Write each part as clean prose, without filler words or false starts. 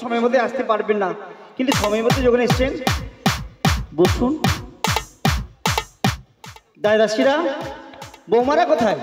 সময়ের মধ্যে আসতে পারবেন না, কিন্তু সময়ের মধ্যে যখন এসছেন বসুন। দাদাশ্রীরা, বৌমারা কোথায়?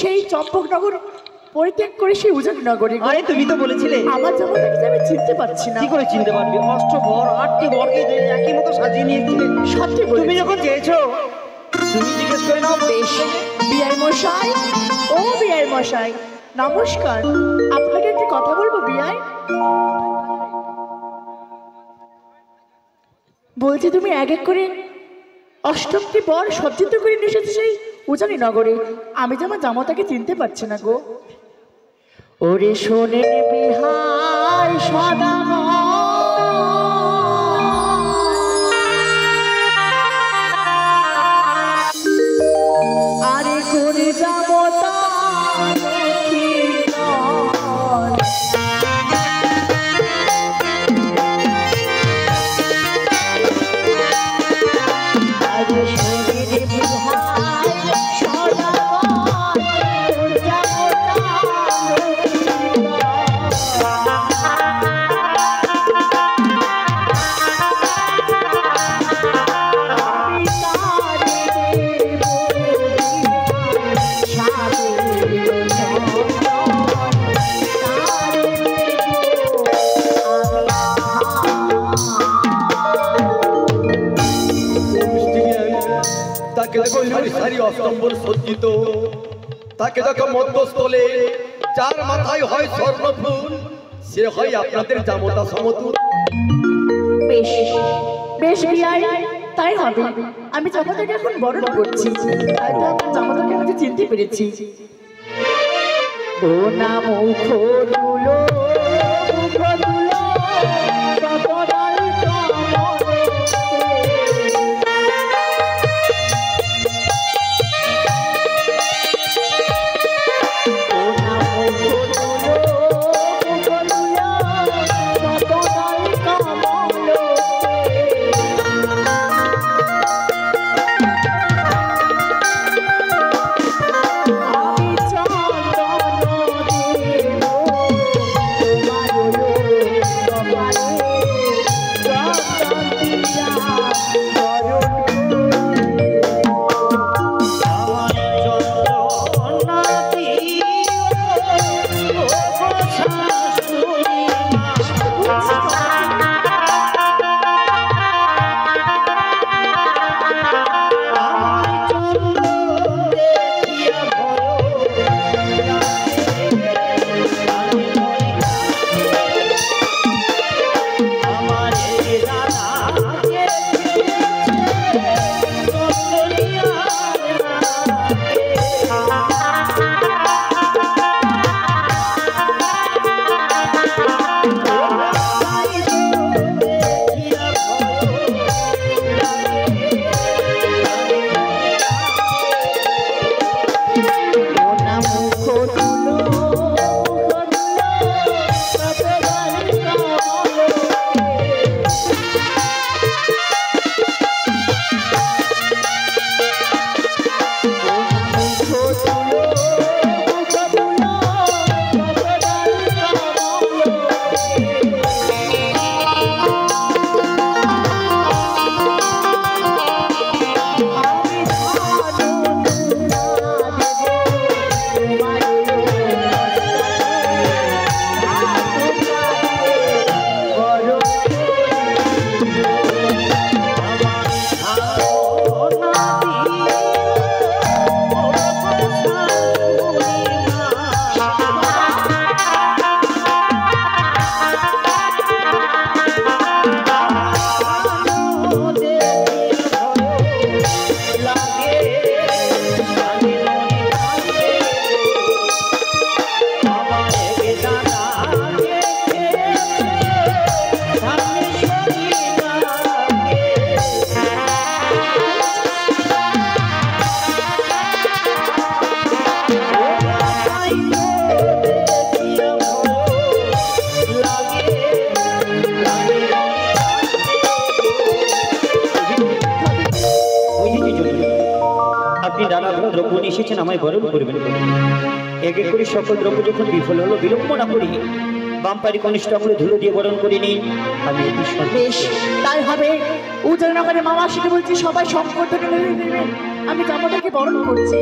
সেই চম্পকনগর পরিত্যাগ করে সেই উজাননগরে। আরে তুমি তো বলেছিলে আমার জামাটাকে আমি চিনতে পারছি না। কি করে চিনতে পারবে? অষ্টভর 8টি বরকে একই মতো সাজিয়ে নিয়েছিলে। সত্যি তুমি যখন চেয়েছো তুমি জিজ্ঞেস করে নাও। বেশ, বিআই মশাই, ও বিআই মশাই নমস্কার। আপনাকে একটি কথা বলবো বিআই। বলছি তুমি এক এক করে 8টি বর সজ্জিত করে নিয়ে এসেছো সেই উজানি নগরে। আমি যে আমার জামাতাকে চিনতে পারছি না গো। ওরে শোনে বিহাই সদাগর, আরে করে জামতা অস্তম্বর সজ্জিত, তাকে দেখো মধ্যস্থলে, যার মাথায় হয় স্বর্ণফুল, সে হয় আপনাদের জামতা সমতুল। বেশ বেশ বিআই, তাই হবে। আমি জামাতাকে এখন বরণ করছি, তাই তো আমার জামাতাকে আমি চিনতে পেরেছি। ও না মুখ তুলো বোন এসেছেন আমায় বরণ করবেন বলে। এক এক করে সকল দ্রব্য যখন বিফল হলো, বিলম্ব না করি বামপারি কনিষ্ঠ আঙুলে ধুলো দিয়ে বরণ করে নিই। আমি অতি বেশ, তাই হবে। উদয়নগরে মামা শিখে বলছি সবাই সংকর্ষণে নেবেন। আমি জামাটাকে বরণ করছি।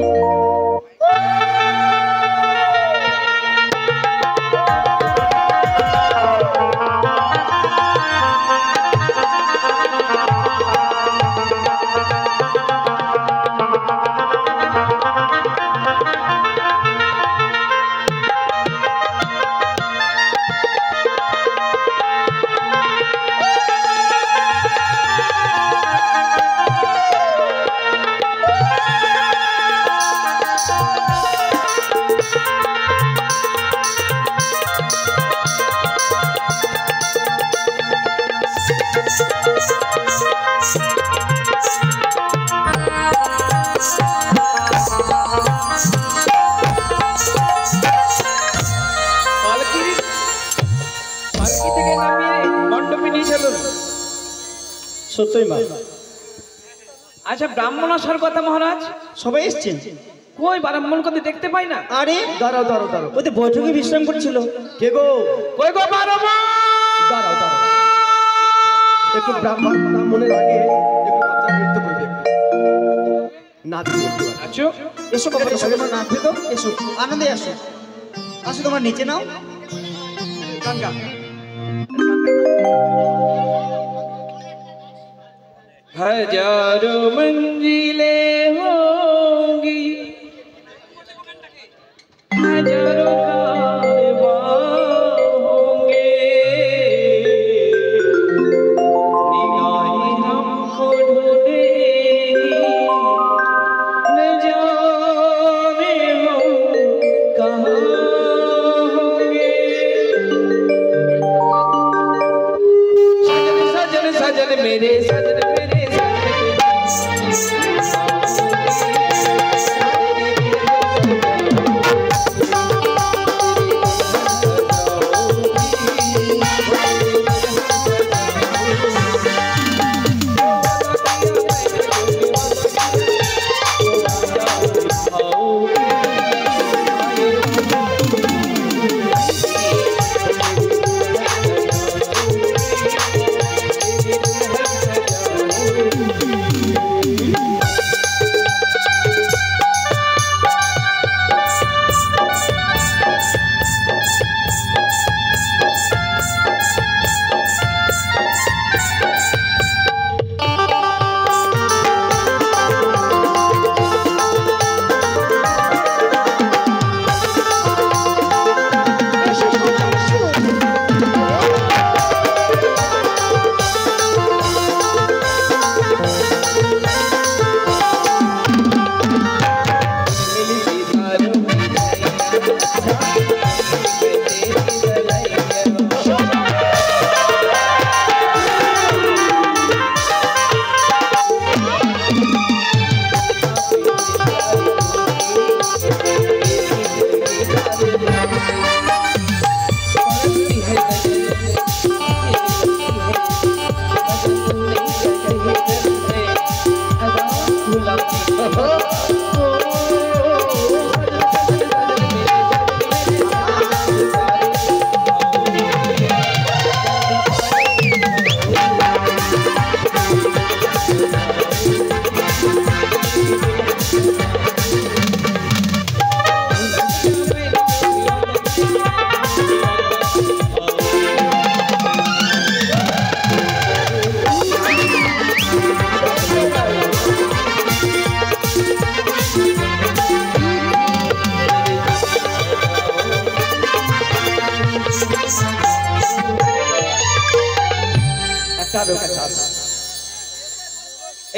সত্যই মা। আচ্ছা, ব্রাহ্মণ আসার কথা মহারাজ, সবাই এসছেন? কই ব্রাহ্মণ কথা দেখতে পাই না। আরে দাঁড়াও দাঁড়াও দাঁড়াও, ওই তো বৈঠকে বিশ্রাম করছিল। কে গো? কই গো ব্রাহ্মণ? দাঁড়াও দাঁড়াও, একটু ব্রাহ্মণের আগে একটু বাচ্চা নৃত্য করবে, নাচ করবে। আচ্ছা, এসো বাবা, এসো, তোমরা নাচবে তো, এসো আনন্দে আসো। আসো তোমার নিচে নাও। গান। हजारों मंजिलें होंगी, हजारों कारवां होंगे, निगाहें हमको ढूंढेंगी, न जाने हम कहाँ होंगे। सजन सजन सजन मेरे सजन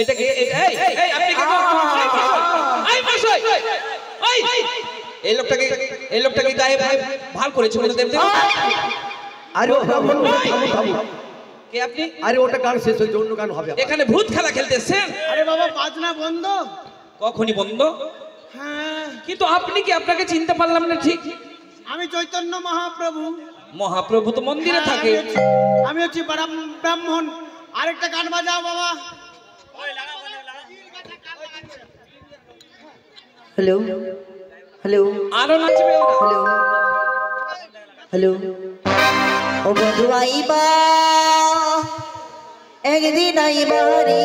এটাকে এই লোকটাকে গায়ে ভার করেছে বলে দেবদেব। আরে ও ব্রাহ্মণ, কে আপনি? আরে ওটা গান শেষ হয়েছে, অন্য গান হবে। এখানে ভূত খেলা খেলতেছেন? আরে বাবা, বাজনা বন্ধ। কখনই বন্ধ? হ্যাঁ, কিন্তু আপনি কি? আপনাকে চিনতে পারলাম না ঠিক। আমি চৈতন্য মহাপ্রভু। মহাপ্রভু তো মন্দিরে থাকে। আমি হচ্ছি ব্রাহ্মণ। আরেকটা গান বাজাও বাবা। হ্যালো হ্যালো আরো নাচবে ওরা। হ্যালো হ্যালো ও বন্ধু আইবা একদিন আইবা রে